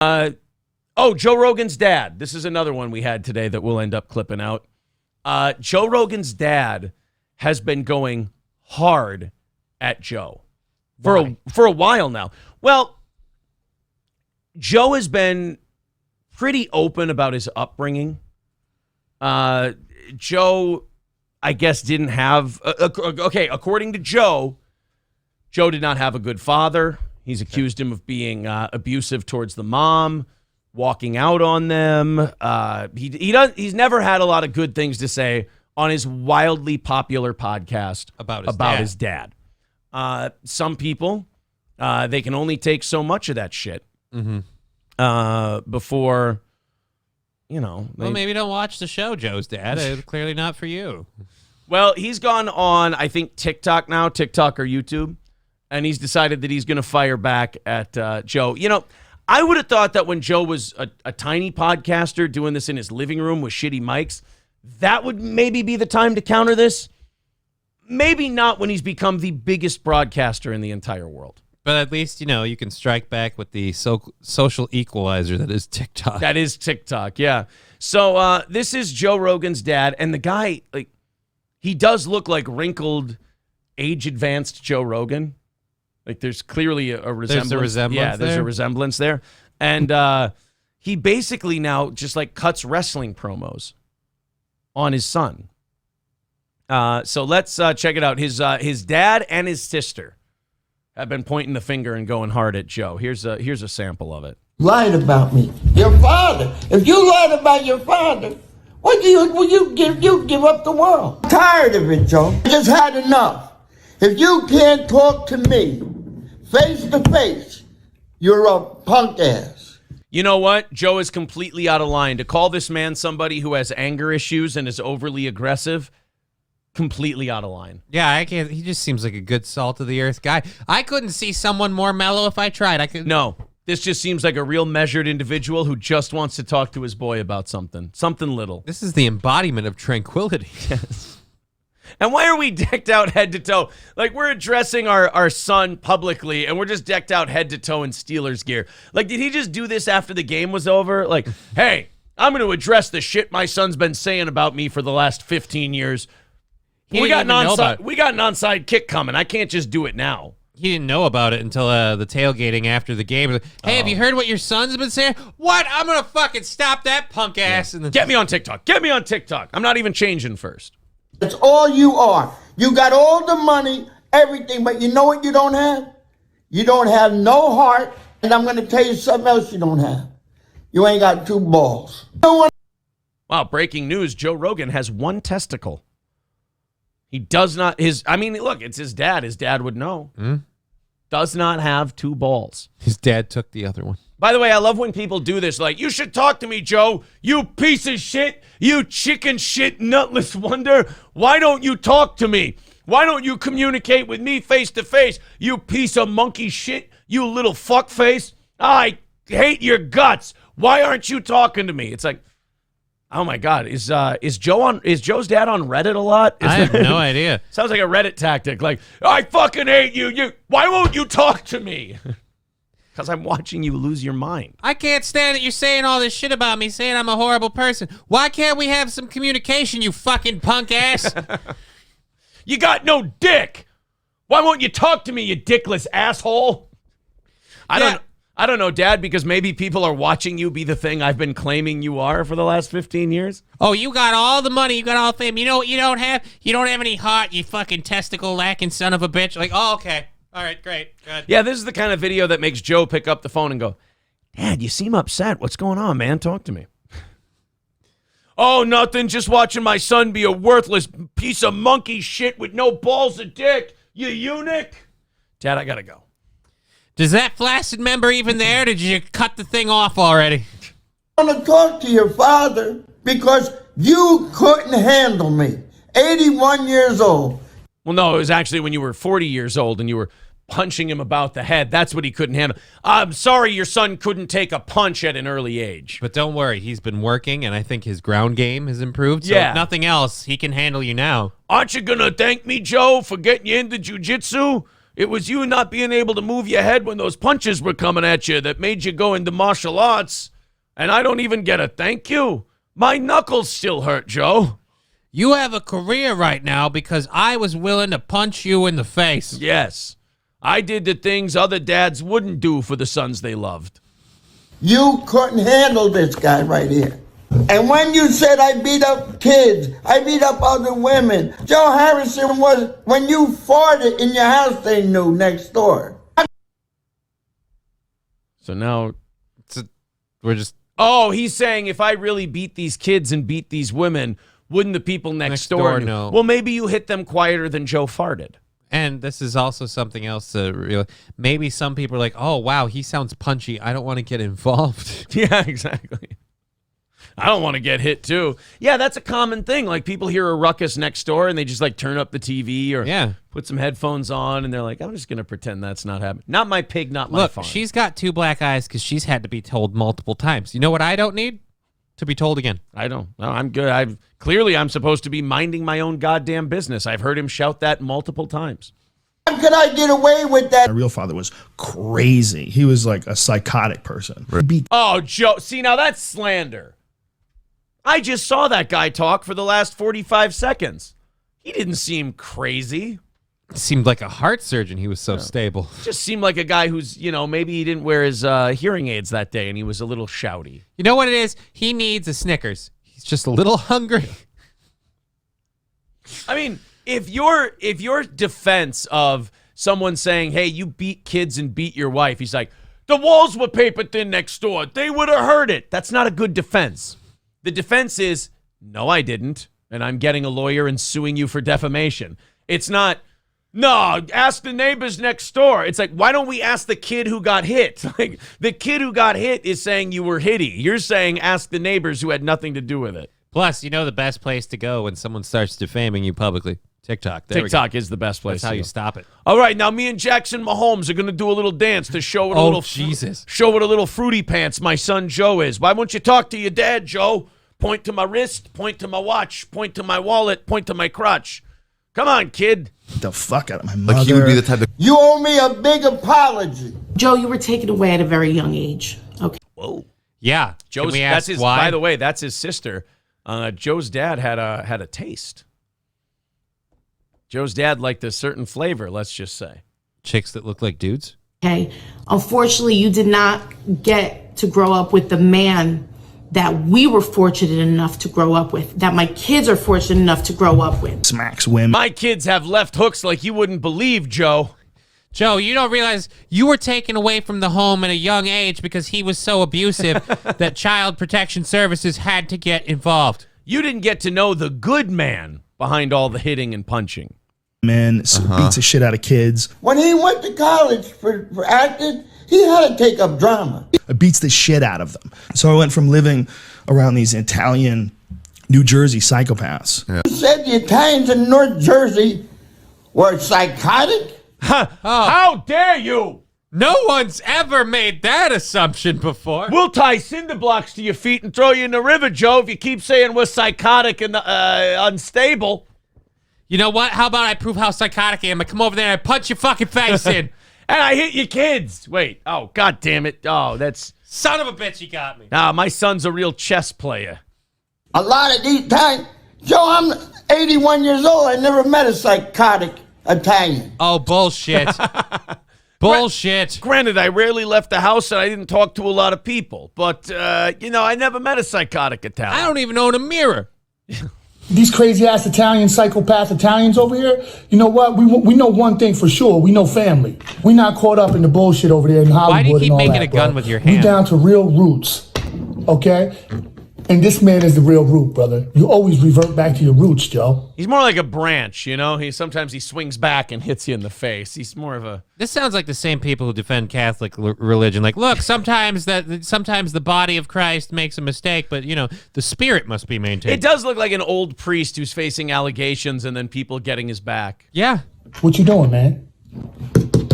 Joe Rogan's dad. This is another one we had today that we'll end up clipping out. Joe Rogan's dad has been going hard at Joe for a while now. Well, Joe has been pretty open about his upbringing. Joe, I guess, didn't have... according to Joe, Joe did not have a good father. He's accused him of being abusive towards the mom, walking out on them. He's never had a lot of good things to say on his wildly popular podcast about his dad. Some people, they can only take so much of that shit before, well, maybe don't watch the show, Joe's dad. Clearly not for you. Well, he's gone on, I think, TikTok now, TikTok or YouTube, and he's decided that he's going to fire back at Joe. I would have thought that when Joe was a tiny podcaster doing this in his living room with shitty mics, that would maybe be the time to counter this. Maybe not when he's become the biggest broadcaster in the entire world. But at least, you can strike back with the social equalizer that is TikTok. That is TikTok, yeah. So this is Joe Rogan's dad, and the guy, he does look like wrinkled, age-advanced Joe Rogan. There's clearly a resemblance. There's a resemblance Yeah, there's there? a resemblance there. And he basically now just cuts wrestling promos on his son. So let's check it out. His dad and his sister have been pointing the finger and going hard at Joe. Here's a sample of it. Lied about me. Your father. If you lied about your father, what will you give? You give up the world. I'm tired of it, Joe. I just had enough. If you can't talk to me face to face, you're a punk ass. You know what? Joe is completely out of line. To call this man somebody who has anger issues and is overly aggressive, completely out of line. Yeah, I can't. He just seems like a good salt of the earth guy. I couldn't see someone more mellow if I tried. No, this just seems like a real measured individual who just wants to talk to his boy about something little. This is the embodiment of tranquility. Yes. And why are we decked out head to toe? We're addressing our son publicly, and we're just decked out head to toe in Steelers gear. Did he just do this after the game was over? Hey, I'm going to address the shit my son's been saying about me for the last 15 years. We got an onside kick coming. I can't just do it now. He didn't know about it until the tailgating after the game. Hey, have you heard what your son's been saying? What? I'm going to fucking stop that punk ass. Yeah. Get me on TikTok. Get me on TikTok. I'm not even changing first. That's all you are. You got all the money, everything, but you know what you don't have? You don't have no heart, and I'm going to tell you something else you don't have. You ain't got two balls. Wow, breaking news. Joe Rogan has one testicle. He does not, look, it's his dad. His dad would know. Does not have two balls. His dad took the other one. By the way, I love when people do this. You should talk to me, Joe. You piece of shit. You chicken shit nutless wonder. Why don't you talk to me? Why don't you communicate with me face to face? You piece of monkey shit. You little fuckface. I hate your guts. Why aren't you talking to me? It's oh my God. Is Joe's dad on Reddit a lot? I have no idea. Sounds like a Reddit tactic. I fucking hate you. Why won't you talk to me? Because I'm watching you lose your mind. I can't stand that you're saying all this shit about me, saying I'm a horrible person. Why can't we have some communication, you fucking punk ass? You got no dick. Why won't you talk to me, you dickless asshole? I don't know, Dad, because maybe people are watching you be the thing I've been claiming you are for the last 15 years. Oh, you got all the money. You got all the fame. You know what you don't have? You don't have any heart, you fucking testicle-lacking son of a bitch. Okay. All right, great. Good. Yeah, this is the kind of video that makes Joe pick up the phone and go, Dad, you seem upset. What's going on, man? Talk to me. Oh, nothing. Just watching my son be a worthless piece of monkey shit with no balls of dick. You eunuch. Dad, I got to go. Does that flaccid member even there? Did you cut the thing off already? I want to talk to your father because you couldn't handle me. 81 years old. Well, no, it was actually when you were 40 years old and you were punching him about the head. That's what he couldn't handle. I'm sorry your son couldn't take a punch at an early age. But don't worry. He's been working, and I think his ground game has improved. So yeah. If nothing else, he can handle you now. Aren't you going to thank me, Joe, for getting you into jiu-jitsu? It was you not being able to move your head when those punches were coming at you that made you go into martial arts. And I don't even get a thank you. My knuckles still hurt, Joe. You have a career right now because I was willing to punch you in the face. Yes. I did the things other dads wouldn't do for the sons they loved. You couldn't handle this guy right here. And when you said I beat up kids, I beat up other women, Joe Harrison was, when you farted in your house, they knew next door. So now We're just... Oh, he's saying if I really beat these kids and beat these women, wouldn't the people next door know? Well, maybe you hit them quieter than Joe farted. And this is also something else to real. Maybe some people are like, oh, wow, he sounds punchy. I don't want to get involved. Yeah, exactly. I don't want to get hit, too. Yeah, that's a common thing. Like, people hear a ruckus next door, and they just, like, turn up the TV or put some headphones on, and they're like, I'm just going to pretend that's not happening. Not my pig, not my farm. Look, she's got 2 black eyes because she's had to be told multiple times. You know what I don't need? To be told again. I don't. No, I'm good. Clearly, I'm supposed to be minding my own goddamn business. I've heard him shout that multiple times. How could I get away with that? My real father was crazy. He was like a psychotic person. Oh, Joe. See, now that's slander. I just saw that guy talk for the last 45 seconds. He didn't seem crazy. It seemed like a heart surgeon. He was so stable. Just seemed like a guy who's, maybe he didn't wear his hearing aids that day and he was a little shouty. You know what it is? He needs a Snickers. He's just a little hungry. I mean, if your defense of someone saying, hey, you beat kids and beat your wife, he's like, the walls were paper thin next door. They would have heard it. That's not a good defense. The defense is, no, I didn't, and I'm getting a lawyer and suing you for defamation. It's not, no, ask the neighbors next door. It's like, why don't we ask the kid who got hit? Like, the kid who got hit is saying you were hitty. You're saying ask the neighbors who had nothing to do with it. Plus, you know the best place to go when someone starts defaming you publicly? TikTok. TikTok is the best place. That's how you stop it. All right, now me and Jackson Mahomes are going to do a little dance to show what show what a little fruity pants my son Joe is. Why won't you talk to your dad, Joe? Point to my wrist, point to my watch, point to my wallet, point to my crotch. Come on, kid. The fuck out of my mother. Like he would be the type of... You owe me a big apology. Joe, you were taken away at a very young age. Okay. Whoa. Yeah. Joe's, that's his, why? By the way, that's his sister. Joe's dad had a taste. Joe's dad liked a certain flavor, let's just say. Chicks that look like dudes? Okay. Unfortunately, you did not get to grow up with the man that we were fortunate enough to grow up with, that my kids are fortunate enough to grow up with. Smacks women. My kids have left hooks like you wouldn't believe, Joe. Joe, you don't realize you were taken away from the home at a young age because he was so abusive that Child Protection Services had to get involved. You didn't get to know the good man behind all the hitting and punching. Man, beats the shit out of kids. When he went to college for acting, he had to take up drama. Beats the shit out of them. So I went from living around these Italian, New Jersey psychopaths. You said the Italians in North Jersey were psychotic? How dare you? No one's ever made that assumption before. We'll tie cinder blocks to your feet and throw you in the river, Joe, if you keep saying we're psychotic and unstable. You know what? How about I prove how psychotic I am? I come over there and I punch your fucking face in. And I hit your kids. Wait. Oh, God damn it. Oh, that's... Son of a bitch, you got me. Nah, my son's a real chess player. A lot of these times, Joe, I'm 81 years old. I never met a psychotic Italian. Oh, bullshit. Bullshit. Granted, I rarely left the house and I didn't talk to a lot of people. But, I never met a psychotic Italian. I don't even own a mirror. These crazy-ass Italian psychopath Italians over here, you know what? We know one thing for sure. We know family. We're not caught up in the bullshit over there in Hollywood. Why do you keep and all making that, a gun bro. with your hand? We down to real roots, okay? And this man is the real root, brother. You always revert back to your roots, Joe. He's more like a branch, Sometimes he swings back and hits you in the face. He's more of a... This sounds like the same people who defend Catholic religion. Like, look, sometimes the body of Christ makes a mistake, but, the spirit must be maintained. It does look like an old priest who's facing allegations and then people getting his back. Yeah. What you doing, man?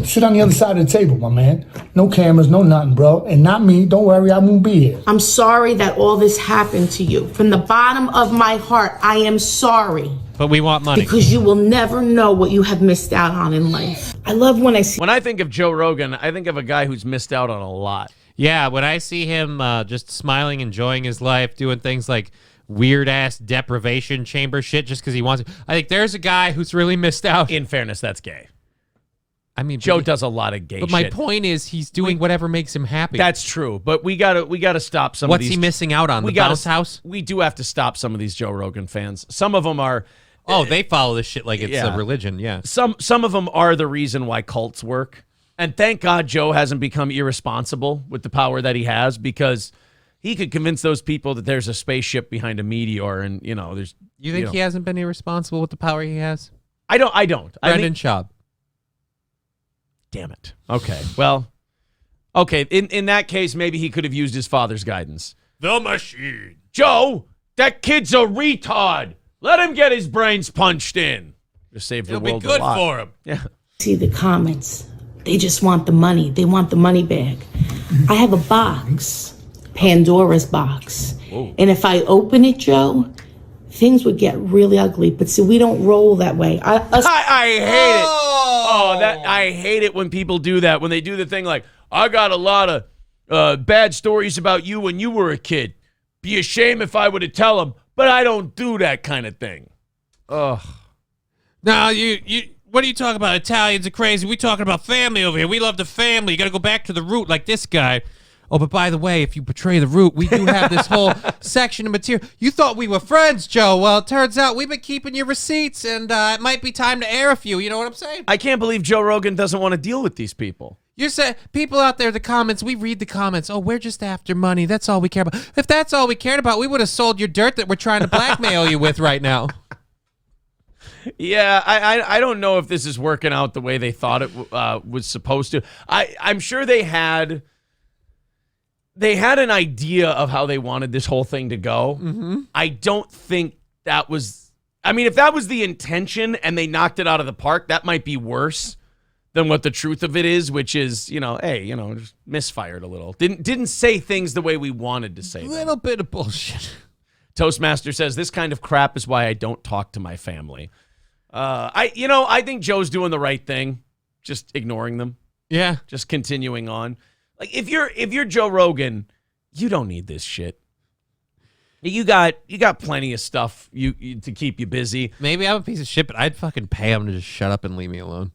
Sit on the other side of the table, my man. No cameras, no nothing, bro. And not me. Don't worry, I won't be here. I'm sorry that all this happened to you. From the bottom of my heart, I am sorry. But we want money. Because you will never know what you have missed out on in life. I love when I see. When I think of Joe Rogan, I think of a guy who's missed out on a lot. Yeah, when I see him just smiling, enjoying his life, doing things like weird-ass deprivation chamber shit just because he wants to. I think there's a guy who's really missed out. In fairness, that's gay. I mean, Joe does a lot of gay shit. But my point is he's doing whatever makes him happy. That's true, but we gotta stop some of these. What's he missing out on? The bounce house? We do have to stop some of these Joe Rogan fans. Some of them are... Oh, they follow this shit like it's a religion, yeah. Some of them are the reason why cults work. And thank God Joe hasn't become irresponsible with the power that he has, because he could convince those people that there's a spaceship behind a meteor, and there's. You think he hasn't been irresponsible with the power he has? I don't. Brendan Schaub. Damn it. Okay. Well. Okay. In that case, maybe he could have used his father's guidance. The machine. Joe, that kid's a retard. Let him get his brains punched in. Just save the world a lot. It'll be good for him. Yeah. See the comments. They just want the money. They want the money bag. I have a box, Pandora's box. Whoa. And if I open it, Joe, things would get really ugly. But see, we don't roll that way. I hate it. I hate it when people do that. When they do the thing like, I got a lot of bad stories about you when you were a kid. Be a shame if I were to tell them. But I don't do that kind of thing. Ugh. No, what are you talking about? Italians are crazy. We talking about family over here. We love the family. You got to go back to the root like this guy. Oh, but by the way, if you betray the root, we do have this whole section of material. You thought we were friends, Joe. Well, it turns out we've been keeping your receipts, and it might be time to air a few. You know what I'm saying? I can't believe Joe Rogan doesn't want to deal with these people. You're saying, people out there, the comments, we read the comments. Oh, we're just after money. That's all we care about. If that's all we cared about, we would have sold your dirt that we're trying to blackmail you with right now. Yeah, I don't know if this is working out the way they thought it was supposed to. I'm sure they had an idea of how they wanted this whole thing to go. Mm-hmm. I don't think that was... I mean, if that was the intention and they knocked it out of the park, that might be worse than what the truth of it is, which is, just misfired a little. Didn't say things the way we wanted to say them. A little bit of bullshit. Toastmaster says, this kind of crap is why I don't talk to my family. I think Joe's doing the right thing, just ignoring them. Yeah. Just continuing on. Like, if you're Joe Rogan, you don't need this shit. You got plenty of stuff to keep you busy. Maybe I'm a piece of shit, but I'd fucking pay him to just shut up and leave me alone.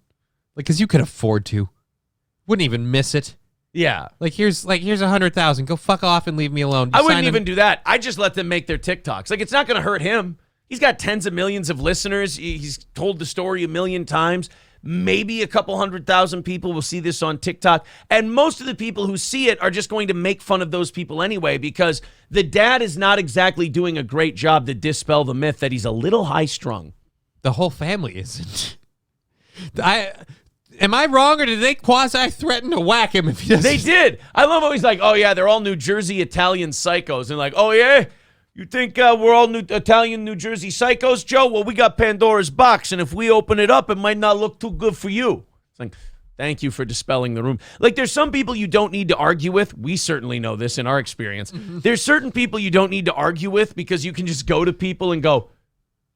Like, because you could afford to. Wouldn't even miss it. Yeah. Like, here's $100,000. Go fuck off and leave me alone. I wouldn't even do that. I just let them make their TikToks. Like, it's not going to hurt him. He's got tens of millions of listeners. He's told the story 1 million times. Maybe a couple 100,000 people will see this on TikTok. And most of the people who see it are just going to make fun of those people anyway, because the dad is not exactly doing a great job to dispel the myth that he's a little high-strung. The whole family isn't. Am I wrong, or did they quasi-threaten to whack him if he doesn't? They did. I love how he's like, oh, yeah, they're all New Jersey Italian psychos. And like, oh, yeah? You think we're all Italian New Jersey psychos, Joe? Well, we got Pandora's box, and if we open it up, it might not look too good for you. It's like, thank you for dispelling the room. Like, there's some people you don't need to argue with. We certainly know this in our experience. Mm-hmm. There's certain people you don't need to argue with because you can just go to people and go,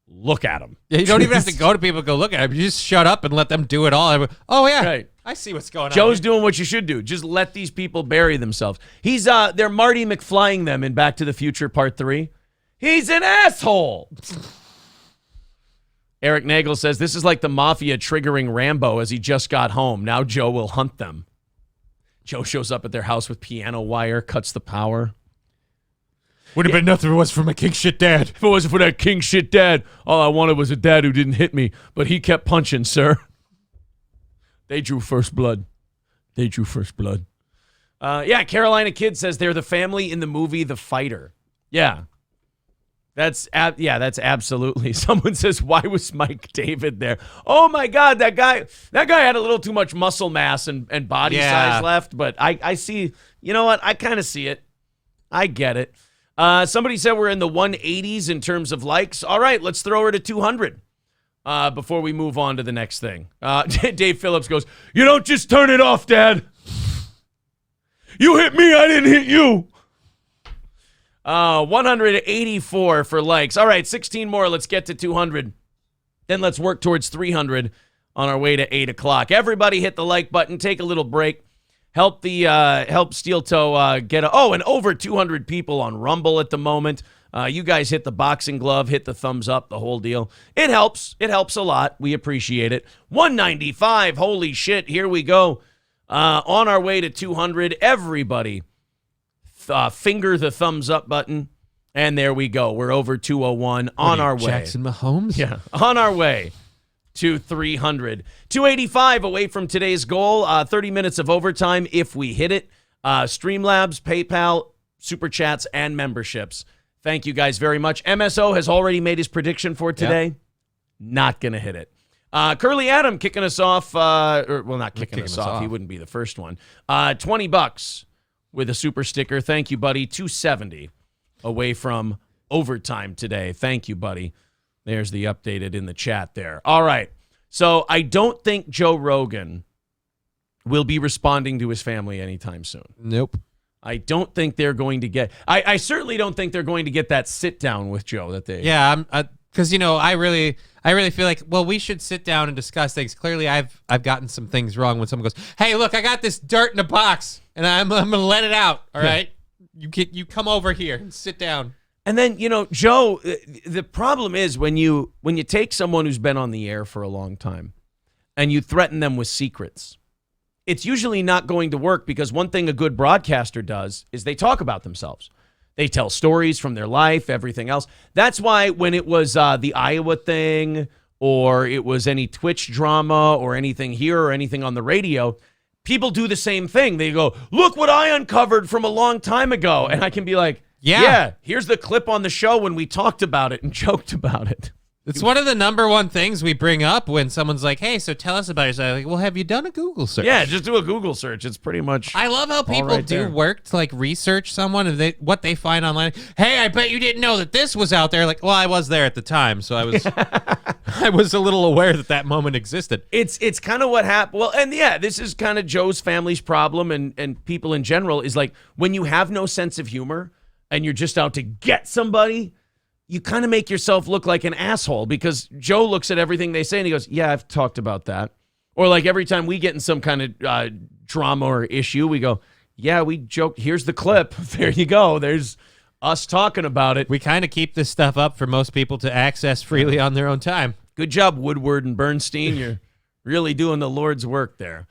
look at them. Yeah, you don't even have to go to people and go look at them. You just shut up and let them do it all. Oh, yeah. Right. I see what's going on. Joe's doing what you should do. Just let these people bury themselves. They're Marty McFlying them in Back to the Future Part 3. He's an asshole. Eric Nagel says, this is like the mafia triggering Rambo as he just got home. Now Joe will hunt them. Joe shows up at their house with piano wire, cuts the power. Would have been nothing if it was for my king shit dad. If it wasn't for that king shit dad, all I wanted was a dad who didn't hit me, but he kept punching, sir. They drew first blood. They drew first blood. Carolina Kid says they're the family in the movie The Fighter. Yeah. That's absolutely. Someone says, why was Mike David there? Oh my God, that guy had a little too much muscle mass and body size left, but I see, you know what? I kind of see it. I get it. Somebody said we're in the 180s in terms of likes. All right, let's throw her to 200 before we move on to the next thing. Dave Phillips goes, you don't just turn it off, Dad. You hit me, I didn't hit you. 184 for likes. All right, 16 more. Let's get to 200. Then let's work towards 300 on our way to 8 o'clock. Everybody hit the like button. Take a little break. Help Steel Toe get and over 200 people on Rumble at the moment. You guys hit the boxing glove, hit the thumbs up, the whole deal. It helps. It helps a lot. We appreciate it. 195. Holy shit. Here we go. On our way to 200. Everybody finger the thumbs up button. And there we go. We're over 201 on our way. Jackson Mahomes? Yeah. On our way to 300. 285 away from today's goal. 30 minutes of overtime if we hit it. Streamlabs, PayPal, Super Chats, and memberships. Thank you guys very much. MSO has already made his prediction for today. Yep. Not going to hit it. Curly Adam kicking us off. Not kicking us off. He wouldn't be the first one. $20 with a super sticker. Thank you, buddy. 270 away from overtime today. Thank you, buddy. There's the updated in the chat there. All right. So I don't think Joe Rogan will be responding to his family anytime soon. Nope. I don't think they're going to get. I certainly don't think they're going to get that sit down with Joe that they. Yeah, because I really feel like, well, we should sit down and discuss things. Clearly, I've gotten some things wrong when someone goes, "Hey, look, I got this dirt in a box, and I'm gonna let it out. All right, you come over here and sit down." And then Joe, the problem is when you take someone who's been on the air for a long time, and you threaten them with secrets. It's usually not going to work because one thing a good broadcaster does is they talk about themselves. They tell stories from their life, everything else. That's why when it was the Iowa thing or it was any Twitch drama or anything here or anything on the radio, people do the same thing. They go, look what I uncovered from a long time ago. And I can be like, yeah, here's the clip on the show when we talked about it and joked about it. It's one of the number one things we bring up when someone's like, hey, so tell us about yourself. Like, well, have you done a Google search? Yeah, just do a Google search. It's pretty much I love how people right do there. work to, like, research someone and what they find online. Hey, I bet you didn't know that this was out there. Like, well, I was there at the time, so I was I was a little aware that moment existed. It's kind of what happened. Well, and yeah, this is kind of Joe's family's problem and people in general is like when you have no sense of humor and you're just out to get somebody, you kind of make yourself look like an asshole because Joe looks at everything they say and he goes, yeah, I've talked about that. Or like every time we get in some kind of drama or issue, we go, yeah, we joked. Here's the clip. There you go. There's us talking about it. We kind of keep this stuff up for most people to access freely on their own time. Good job, Woodward and Bernstein. You're really doing the Lord's work there.